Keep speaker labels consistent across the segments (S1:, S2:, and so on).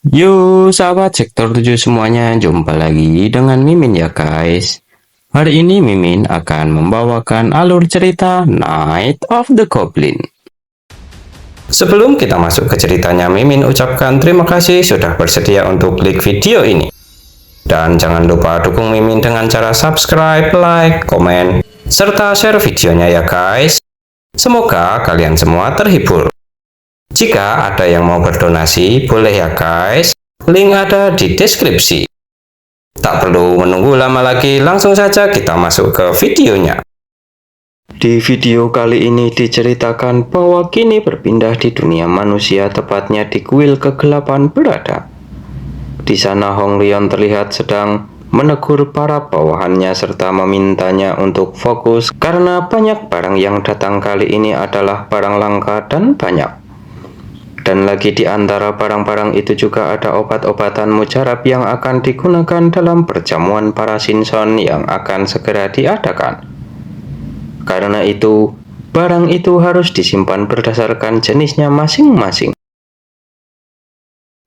S1: Yo, sahabat sektor 7 semuanya, jumpa lagi dengan Mimin ya guys. Hari ini Mimin akan membawakan alur cerita Night of the Goblin. Sebelum kita masuk ke ceritanya, Mimin ucapkan terima kasih sudah bersedia untuk klik video ini. Dan jangan lupa dukung Mimin dengan cara subscribe, like, komen, serta share videonya ya guys. Semoga kalian semua terhibur. Jika ada yang mau berdonasi, boleh ya guys. Link ada di deskripsi. Tak perlu menunggu lama lagi, langsung saja kita masuk ke videonya. Di video kali ini diceritakan bahwa kini berpindah di dunia manusia, tepatnya di kuil kegelapan berada. Di sana Hong Rion terlihat sedang menegur para bawahannya serta memintanya untuk fokus karena banyak barang yang datang kali ini adalah barang langka dan banyak. Dan lagi di antara barang-barang itu juga ada obat-obatan mujarab yang akan digunakan dalam perjamuan para Sinson yang akan segera diadakan. Karena itu, barang itu harus disimpan berdasarkan jenisnya masing-masing.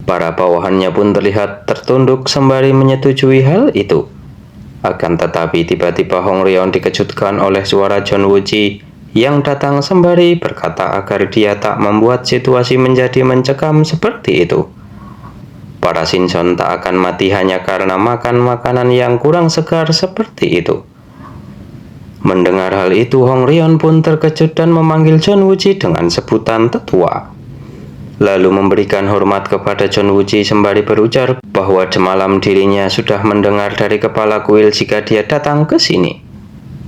S1: Para bawahannya pun terlihat tertunduk sembari menyetujui hal itu. Akan tetapi tiba-tiba Hong Rion dikejutkan oleh suara John Wuji yang datang sembari berkata agar dia tak membuat situasi menjadi mencekam seperti itu. Para Sinson tak akan mati hanya karena makan makanan yang kurang segar seperti itu. Mendengar hal itu, Hong Rion pun terkejut dan memanggil John Wuji dengan sebutan tetua. Lalu memberikan hormat kepada John Wuji sembari berujar bahwa semalam dirinya sudah mendengar dari kepala kuil jika dia datang ke sini.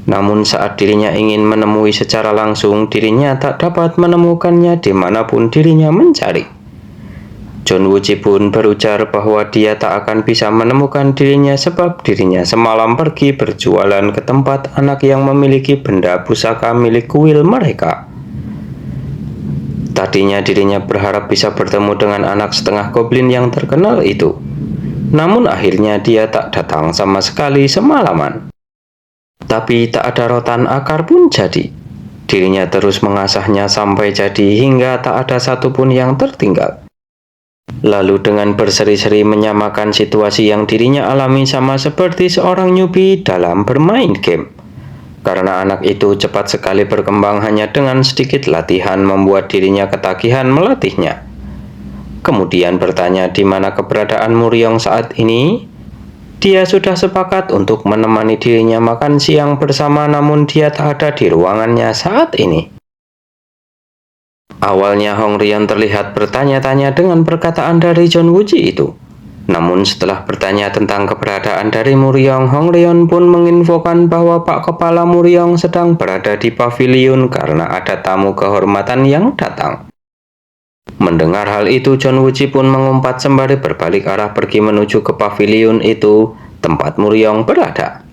S1: Namun saat dirinya ingin menemui secara langsung, dirinya tak dapat menemukannya dimanapun dirinya mencari. John Wuji pun berujar bahwa dia tak akan bisa menemukan dirinya sebab dirinya semalam pergi berjualan ke tempat anak yang memiliki benda pusaka milik kuil mereka. Tadinya dirinya berharap bisa bertemu dengan anak setengah goblin yang terkenal itu. Namun akhirnya dia tak datang sama sekali semalaman. Tapi tak ada rotan akar pun jadi. Dirinya terus mengasahnya sampai jadi hingga tak ada satupun yang tertinggal. Lalu dengan berseri-seri menyamakan situasi yang dirinya alami sama seperti seorang newbie dalam bermain game. Karena anak itu cepat sekali berkembang, hanya dengan sedikit latihan membuat dirinya ketagihan melatihnya. Kemudian bertanya di mana keberadaan Muryong saat ini. Dia sudah sepakat untuk menemani dirinya makan siang bersama, namun dia tak ada di ruangannya saat ini. Awalnya Hong Rion terlihat bertanya-tanya dengan perkataan dari John Wuji itu. Namun setelah bertanya tentang keberadaan dari Muryong, Hong Rion pun menginfokan bahwa Pak Kepala Muryong sedang berada di pavilion karena ada tamu kehormatan yang datang. Mendengar hal itu, John Wuji pun mengumpat sembari berbalik arah pergi menuju ke pavilion itu, tempat Muryong berada.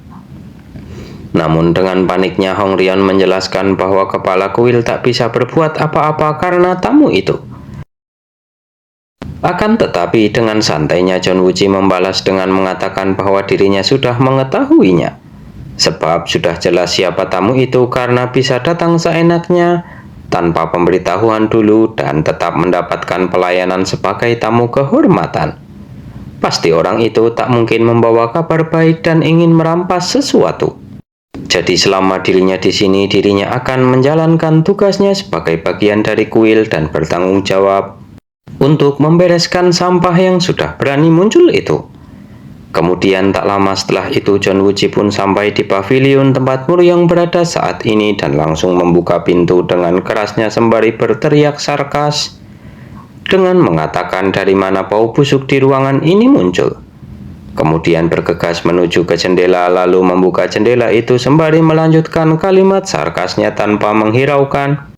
S1: Namun dengan paniknya Hong Rion menjelaskan bahwa kepala kuil tak bisa berbuat apa-apa karena tamu itu. Akan tetapi dengan santainya John Wuji membalas dengan mengatakan bahwa dirinya sudah mengetahuinya. Sebab sudah jelas siapa tamu itu karena bisa datang seenaknya tanpa pemberitahuan dulu dan tetap mendapatkan pelayanan sebagai tamu kehormatan. Pasti orang itu tak mungkin membawa kabar baik dan ingin merampas sesuatu. Jadi selama dirinya di sini, dirinya akan menjalankan tugasnya sebagai bagian dari kuil dan bertanggung jawab untuk membereskan sampah yang sudah berani muncul itu. Kemudian tak lama setelah itu John Wuji pun sampai di pavilion tempat Muryong berada saat ini dan langsung membuka pintu dengan kerasnya sembari berteriak sarkas dengan mengatakan dari mana bau busuk di ruangan ini muncul. Kemudian bergegas menuju ke jendela lalu membuka jendela itu sembari melanjutkan kalimat sarkasnya tanpa menghiraukan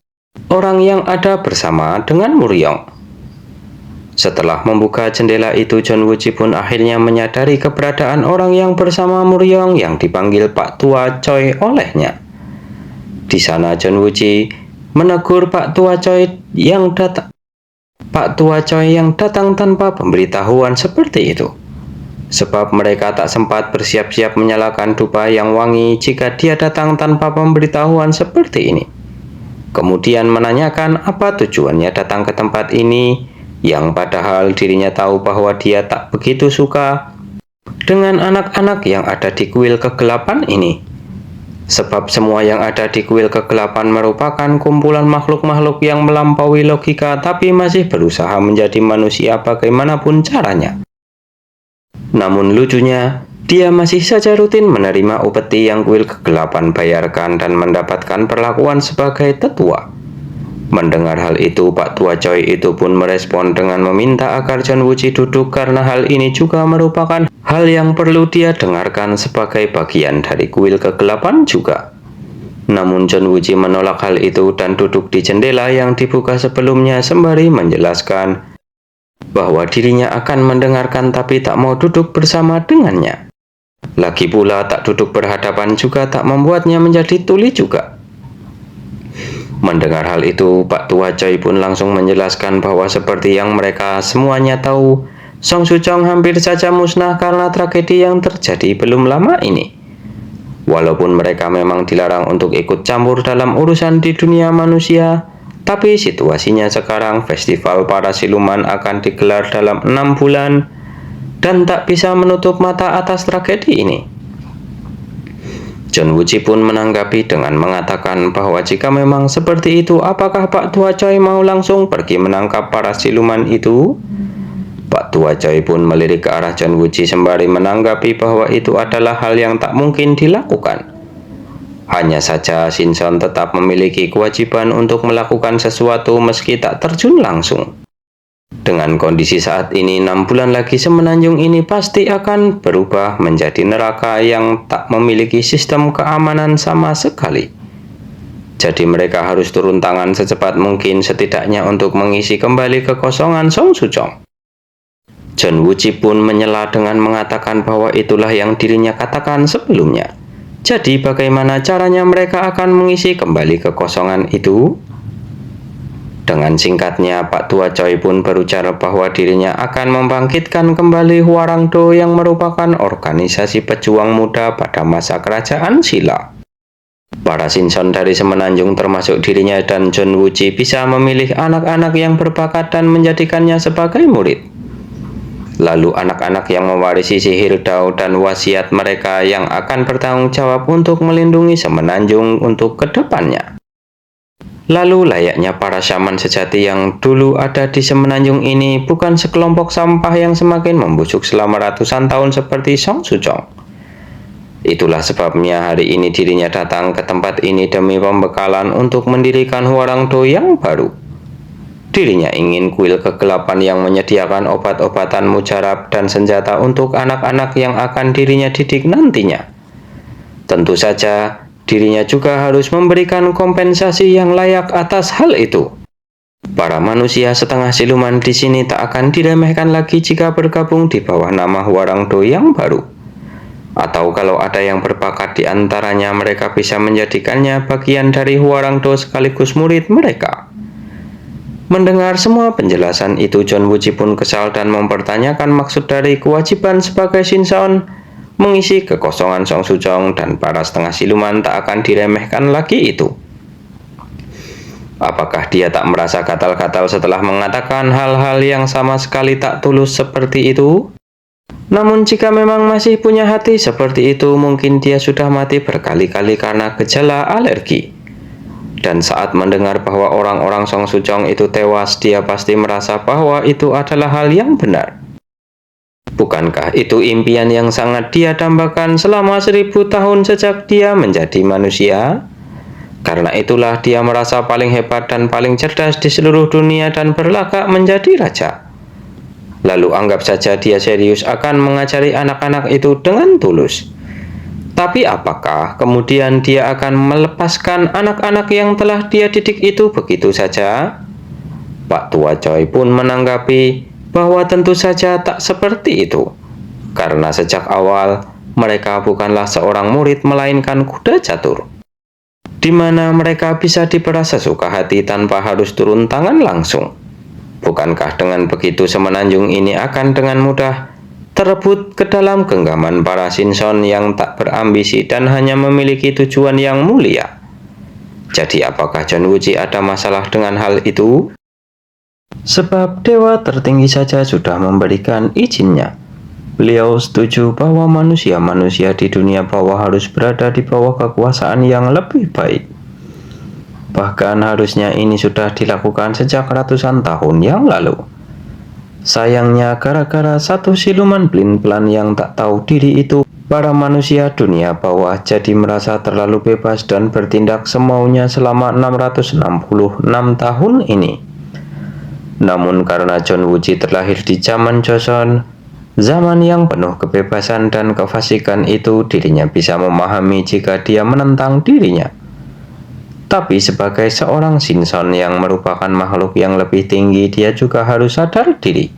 S1: orang yang ada bersama dengan Muryong. Setelah membuka jendela itu, John Wuji pun akhirnya menyadari keberadaan orang yang bersama Muryong yang dipanggil Pak Tua Choi olehnya. Di sana John Wuji menegur Pak Tua Choi yang datang tanpa pemberitahuan seperti itu. Sebab mereka tak sempat bersiap-siap menyalakan dupa yang wangi jika dia datang tanpa pemberitahuan seperti ini. Kemudian menanyakan apa tujuannya datang ke tempat ini yang padahal dirinya tahu bahwa dia tak begitu suka dengan anak-anak yang ada di kuil kegelapan ini. Sebab semua yang ada di kuil kegelapan merupakan kumpulan makhluk-makhluk yang melampaui logika tapi masih berusaha menjadi manusia bagaimanapun caranya. Namun lucunya, dia masih saja rutin menerima upeti yang kuil kegelapan bayarkan dan mendapatkan perlakuan sebagai tetua. Mendengar hal itu, Pak Tua Choi itu pun merespon dengan meminta agar John Wuji duduk karena hal ini juga merupakan hal yang perlu dia dengarkan sebagai bagian dari kuil kegelapan juga. Namun John Wuji menolak hal itu dan duduk di jendela yang dibuka sebelumnya sembari menjelaskan bahwa dirinya akan mendengarkan tapi tak mau duduk bersama dengannya. Lagi pula tak duduk berhadapan juga tak membuatnya menjadi tuli juga. Mendengar hal itu, Pak Tua Choi pun langsung menjelaskan bahwa seperti yang mereka semuanya tahu, Song Suchong hampir saja musnah karena tragedi yang terjadi belum lama ini. Walaupun mereka memang dilarang untuk ikut campur dalam urusan di dunia manusia, tapi situasinya sekarang festival para siluman akan digelar dalam 6 bulan dan tak bisa menutup mata atas tragedi ini. John Wuji pun menanggapi dengan mengatakan bahwa jika memang seperti itu, apakah Pak Tua Choi mau langsung pergi menangkap para siluman itu? Pak Tua Choi pun melirik ke arah John Wuji sembari menanggapi bahwa itu adalah hal yang tak mungkin dilakukan. Hanya saja Shinson tetap memiliki kewajiban untuk melakukan sesuatu meski tak terjun langsung. Dengan kondisi saat ini, 6 bulan lagi semenanjung ini pasti akan berubah menjadi neraka yang tak memiliki sistem keamanan sama sekali. Jadi mereka harus turun tangan secepat mungkin setidaknya untuk mengisi kembali kekosongan Song Suchong. John Wuji pun menyela dengan mengatakan bahwa itulah yang dirinya katakan sebelumnya. Jadi bagaimana caranya mereka akan mengisi kembali kekosongan itu? Dengan singkatnya, Pak Tua Choi pun berujar bahwa dirinya akan membangkitkan kembali Hwarangdo yang merupakan organisasi pejuang muda pada masa kerajaan Silla. Para Shinson dari semenanjung termasuk dirinya dan John Wuji bisa memilih anak-anak yang berbakat dan menjadikannya sebagai murid. Lalu anak-anak yang mewarisi sihir Dao dan wasiat mereka yang akan bertanggung jawab untuk melindungi semenanjung untuk kedepannya. Lalu layaknya para syaman sejati yang dulu ada di semenanjung ini bukan sekelompok sampah yang semakin membusuk selama ratusan tahun seperti Song Suchong. Itulah sebabnya hari ini dirinya datang ke tempat ini demi pembekalan untuk mendirikan Hwarangdo yang baru. Dirinya ingin kuil kegelapan yang menyediakan obat-obatan mujarab dan senjata untuk anak-anak yang akan dirinya didik nantinya. Tentu saja, dirinya juga harus memberikan kompensasi yang layak atas hal itu. Para manusia setengah siluman di sini tak akan diremehkan lagi jika bergabung di bawah nama Hwarangdo yang baru. Atau kalau ada yang berbakat di antaranya, mereka bisa menjadikannya bagian dari Hwarangdo sekaligus murid mereka. Mendengar semua penjelasan itu, John Wuji pun kesal dan mempertanyakan maksud dari kewajiban sebagai Shinson mengisi kekosongan Song Suchong dan para setengah siluman tak akan diremehkan lagi itu. Apakah dia tak merasa gatal-gatal setelah mengatakan hal-hal yang sama sekali tak tulus seperti itu? Namun jika memang masih punya hati seperti itu, mungkin dia sudah mati berkali-kali karena gejala alergi. Dan saat mendengar bahwa orang-orang Song Suchong itu tewas, dia pasti merasa bahwa itu adalah hal yang benar. Bukankah itu impian yang sangat dia dambakan selama 1000 tahun sejak dia menjadi manusia? Karena itulah dia merasa paling hebat dan paling cerdas di seluruh dunia dan berlagak menjadi raja. Lalu anggap saja dia serius akan mengajari anak-anak itu dengan tulus. Tapi apakah kemudian dia akan melepaskan anak-anak yang telah dia didik itu begitu saja? Pak Tua Choi pun menanggapi bahwa tentu saja tak seperti itu. Karena sejak awal, mereka bukanlah seorang murid melainkan kuda catur, di mana mereka bisa diperas sesuka hati tanpa harus turun tangan langsung. Bukankah dengan begitu semenanjung ini akan dengan mudah terebut ke dalam genggaman para Shinson yang tak berambisi dan hanya memiliki tujuan yang mulia? Jadi apakah John Wuji ada masalah dengan hal itu? Sebab dewa tertinggi saja sudah memberikan izinnya. Beliau setuju bahwa manusia-manusia di dunia bawah harus berada di bawah kekuasaan yang lebih baik. Bahkan harusnya ini sudah dilakukan sejak ratusan tahun yang lalu. Sayangnya gara-gara satu siluman pelin-pelan yang tak tahu diri itu, para manusia dunia bawah jadi merasa terlalu bebas dan bertindak semaunya selama 666 tahun ini. Namun karena John Wuji terlahir di zaman Joseon, zaman yang penuh kebebasan dan kefasikan itu, dirinya bisa memahami jika dia menentang dirinya. Tapi sebagai seorang Shinson yang merupakan makhluk yang lebih tinggi, dia juga harus sadar diri.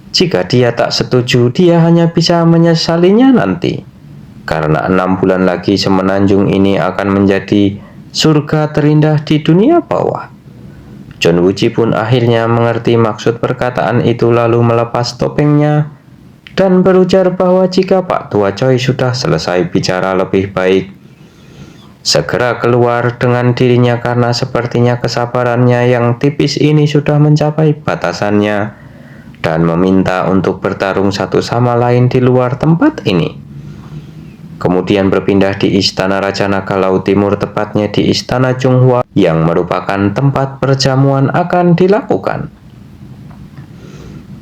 S1: Jika dia tak setuju, dia hanya bisa menyesalinya nanti. Karena 6 bulan lagi semenanjung ini akan menjadi surga terindah di dunia bawah. John Wuji pun akhirnya mengerti maksud perkataan itu, lalu melepas topengnya dan berujar bahwa jika Pak Tua Choi sudah selesai bicara, lebih baik segera keluar dengan dirinya karena sepertinya kesabarannya yang tipis ini sudah mencapai batasannya, dan meminta untuk bertarung satu sama lain di luar tempat ini. Kemudian berpindah di Istana Raja Naga Laut Timur, tepatnya di Istana Chunghwa yang merupakan tempat perjamuan akan dilakukan.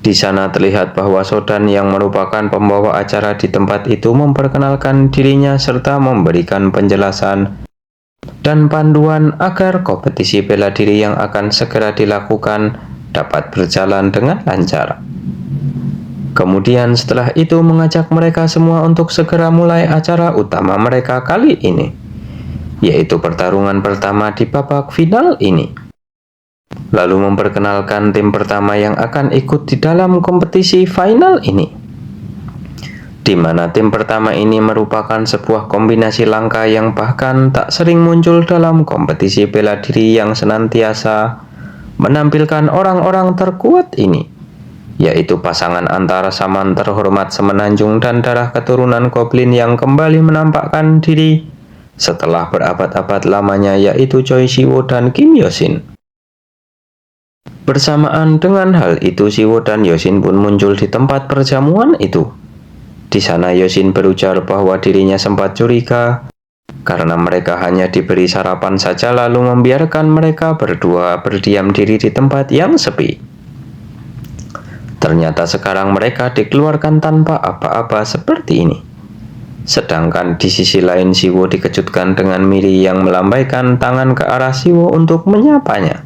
S1: Di sana terlihat bahwa Sodan yang merupakan pembawa acara di tempat itu memperkenalkan dirinya serta memberikan penjelasan dan panduan agar kompetisi bela diri yang akan segera dilakukan dapat berjalan dengan lancar. Kemudian setelah itu mengajak mereka semua untuk segera mulai acara utama mereka kali ini, yaitu pertarungan pertama di babak final ini. Lalu memperkenalkan tim pertama yang akan ikut di dalam kompetisi final ini, di mana tim pertama ini merupakan sebuah kombinasi langka yang bahkan tak sering muncul dalam kompetisi bela diri yang senantiasa menampilkan orang-orang terkuat ini, yaitu pasangan antara Saman terhormat semenanjung dan darah keturunan Goblin yang kembali menampakkan diri setelah berabad-abad lamanya, yaitu Choi Siwoo dan Kim Yosin. Bersamaan dengan hal itu, Siwoo dan Yosin pun muncul di tempat perjamuan itu. Di sana Yosin berujar bahwa dirinya sempat curiga karena mereka hanya diberi sarapan saja, lalu membiarkan mereka berdua berdiam diri di tempat yang sepi. Ternyata sekarang mereka dikeluarkan tanpa apa-apa seperti ini. Sedangkan di sisi lain Siwoo dikejutkan dengan Miri yang melambaikan tangan ke arah Siwoo untuk menyapanya.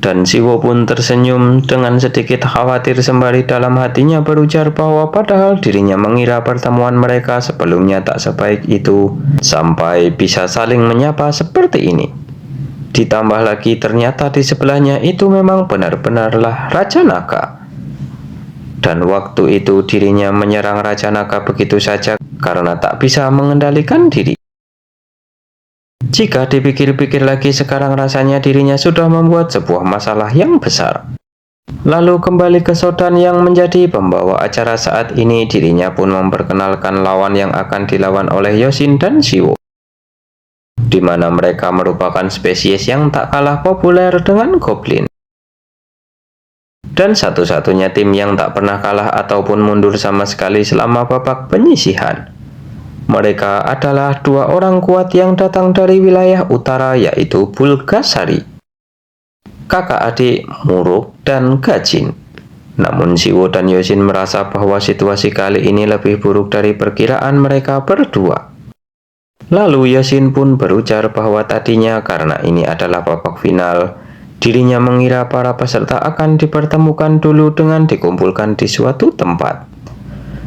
S1: Dan Siwoo pun tersenyum dengan sedikit khawatir sembari dalam hatinya berujar bahwa padahal dirinya mengira pertemuan mereka sebelumnya tak sebaik itu sampai bisa saling menyapa seperti ini. Ditambah lagi ternyata di sebelahnya itu memang benar-benarlah Raja Naga. Dan waktu itu dirinya menyerang Raja Naga begitu saja karena tak bisa mengendalikan diri. Jika dipikir-pikir lagi, sekarang rasanya dirinya sudah membuat sebuah masalah yang besar. Lalu kembali ke Sodan yang menjadi pembawa acara saat ini, dirinya pun memperkenalkan lawan yang akan dilawan oleh Yosin dan Siwoo, di mana mereka merupakan spesies yang tak kalah populer dengan Goblin. Dan satu-satunya tim yang tak pernah kalah ataupun mundur sama sekali selama babak penyisihan. Mereka adalah dua orang kuat yang datang dari wilayah utara, yaitu Bulgasari, kakak adik Muruk dan Gajin. Namun Siwoo dan Yosin merasa bahwa situasi kali ini lebih buruk dari perkiraan mereka berdua. Lalu Yosin pun berujar bahwa tadinya karena ini adalah babak final, dirinya mengira para peserta akan dipertemukan dulu dengan dikumpulkan di suatu tempat.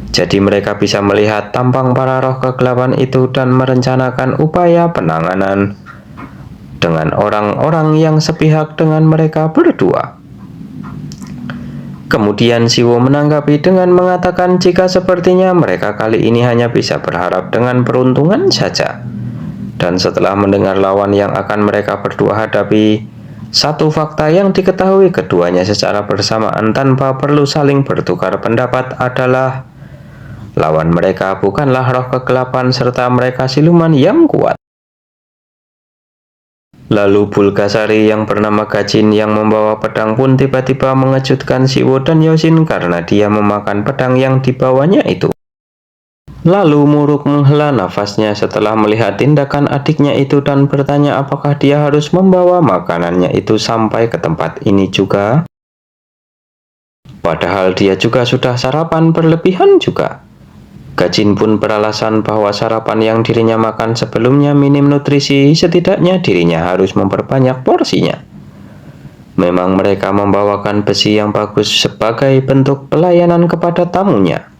S1: Jadi mereka bisa melihat tampang para roh kegelapan itu dan merencanakan upaya penanganan dengan orang-orang yang sepihak dengan mereka berdua. Kemudian Siwoo menanggapi dengan mengatakan jika sepertinya mereka kali ini hanya bisa berharap dengan peruntungan saja. Dan setelah mendengar lawan yang akan mereka berdua hadapi, satu fakta yang diketahui keduanya secara bersamaan tanpa perlu saling bertukar pendapat adalah lawan mereka bukanlah roh kegelapan serta mereka siluman yang kuat. Lalu Bulgasari yang bernama Gajin yang membawa pedang pun tiba-tiba mengejutkan Siwo dan Yosin karena dia memakan pedang yang dibawanya itu. Lalu Muruk menghela nafasnya setelah melihat tindakan adiknya itu dan bertanya apakah dia harus membawa makanannya itu sampai ke tempat ini juga. Padahal dia juga sudah sarapan berlebihan juga. Gajin pun beralasan bahwa sarapan yang dirinya makan sebelumnya minim nutrisi, setidaknya dirinya harus memperbanyak porsinya. Memang mereka membawakan besi yang bagus sebagai bentuk pelayanan kepada tamunya.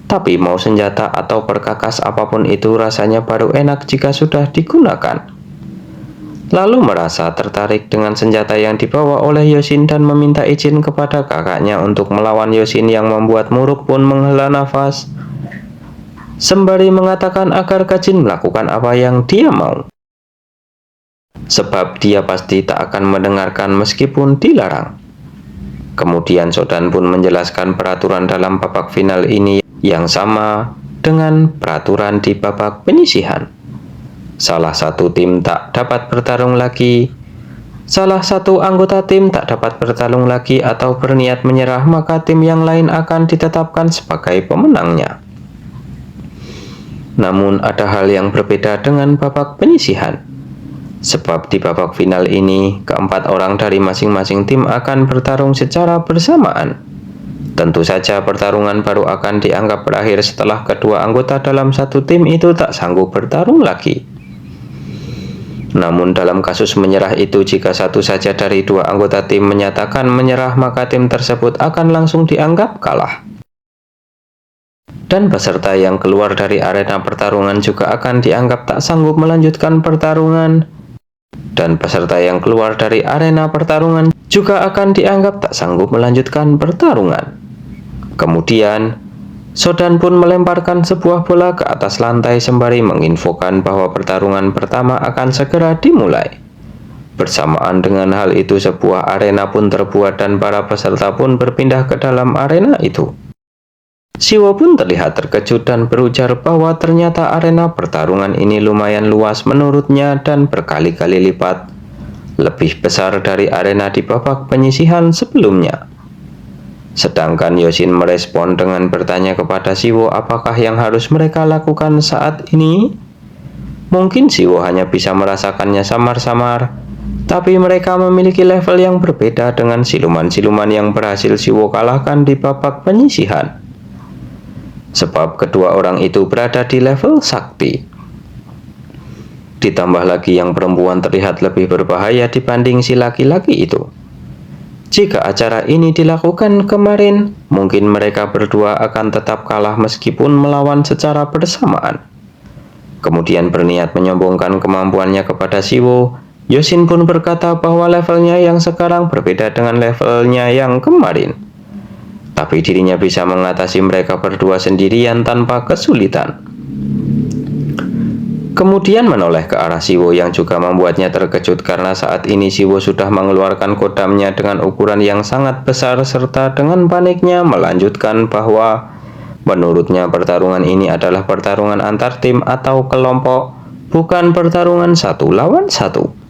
S1: Tapi mau senjata atau perkakas apapun itu rasanya baru enak jika sudah digunakan. Lalu merasa tertarik dengan senjata yang dibawa oleh Yosin dan meminta izin kepada kakaknya untuk melawan Yosin yang membuat Muruk pun menghela nafas sembari mengatakan agar Gajin melakukan apa yang dia mau. Sebab dia pasti tak akan mendengarkan meskipun dilarang. Kemudian Sodan pun menjelaskan peraturan dalam babak final ini yang sama dengan peraturan di babak penyisihan. Salah satu tim tak dapat bertarung lagi. Salah satu anggota tim tak dapat bertarung lagi atau berniat menyerah, maka tim yang lain akan ditetapkan sebagai pemenangnya. Namun ada hal yang berbeda dengan babak penyisihan. Sebab di babak final ini, keempat orang dari masing-masing tim akan bertarung secara bersamaan. Tentu saja pertarungan baru akan dianggap berakhir setelah kedua anggota dalam satu tim itu tak sanggup bertarung lagi. Namun dalam kasus menyerah itu, jika satu saja dari dua anggota tim menyatakan menyerah, maka tim tersebut akan langsung dianggap kalah. Dan peserta yang keluar dari arena pertarungan juga akan dianggap tak sanggup melanjutkan pertarungan. Dan peserta yang keluar dari arena pertarungan juga akan dianggap tak sanggup melanjutkan pertarungan. Kemudian, Sodan pun melemparkan sebuah bola ke atas lantai sembari menginfokan bahwa pertarungan pertama akan segera dimulai. Bersamaan dengan hal itu, sebuah arena pun terbuat dan para peserta pun berpindah ke dalam arena itu. Siwo pun terlihat terkejut dan berujar bahwa ternyata arena pertarungan ini lumayan luas menurutnya dan berkali-kali lipat lebih besar dari arena di babak penyisihan sebelumnya. Sedangkan Yosin merespon dengan bertanya kepada Siwo apakah yang harus mereka lakukan saat ini. Mungkin Siwo hanya bisa merasakannya samar-samar, tapi mereka memiliki level yang berbeda dengan siluman-siluman yang berhasil Siwo kalahkan di babak penyisihan. Sebab kedua orang itu berada di level sakti. Ditambah lagi yang perempuan terlihat lebih berbahaya dibanding si laki-laki itu. Jika acara ini dilakukan kemarin, mungkin mereka berdua akan tetap kalah meskipun melawan secara bersamaan. Kemudian berniat menyombongkan kemampuannya kepada Siwo, Yosin pun berkata bahwa levelnya yang sekarang berbeda dengan levelnya yang kemarin. Tapi dirinya bisa mengatasi mereka berdua sendirian tanpa kesulitan. Kemudian menoleh ke arah Siwo yang juga membuatnya terkejut karena saat ini Siwo sudah mengeluarkan kodamnya dengan ukuran yang sangat besar serta dengan paniknya melanjutkan bahwa menurutnya pertarungan ini adalah pertarungan antar tim atau kelompok, bukan pertarungan satu lawan satu.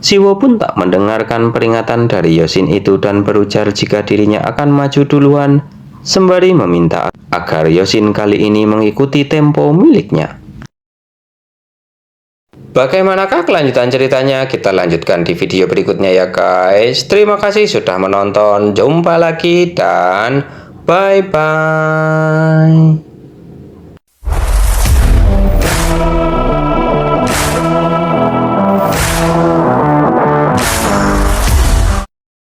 S1: Siwo pun tak mendengarkan peringatan dari Yosin itu dan berujar jika dirinya akan maju duluan, sembari meminta agar Yosin kali ini mengikuti tempo miliknya. Bagaimanakah kelanjutan ceritanya? Kita lanjutkan di video berikutnya ya guys. Terima kasih sudah menonton. Jumpa lagi dan bye-bye.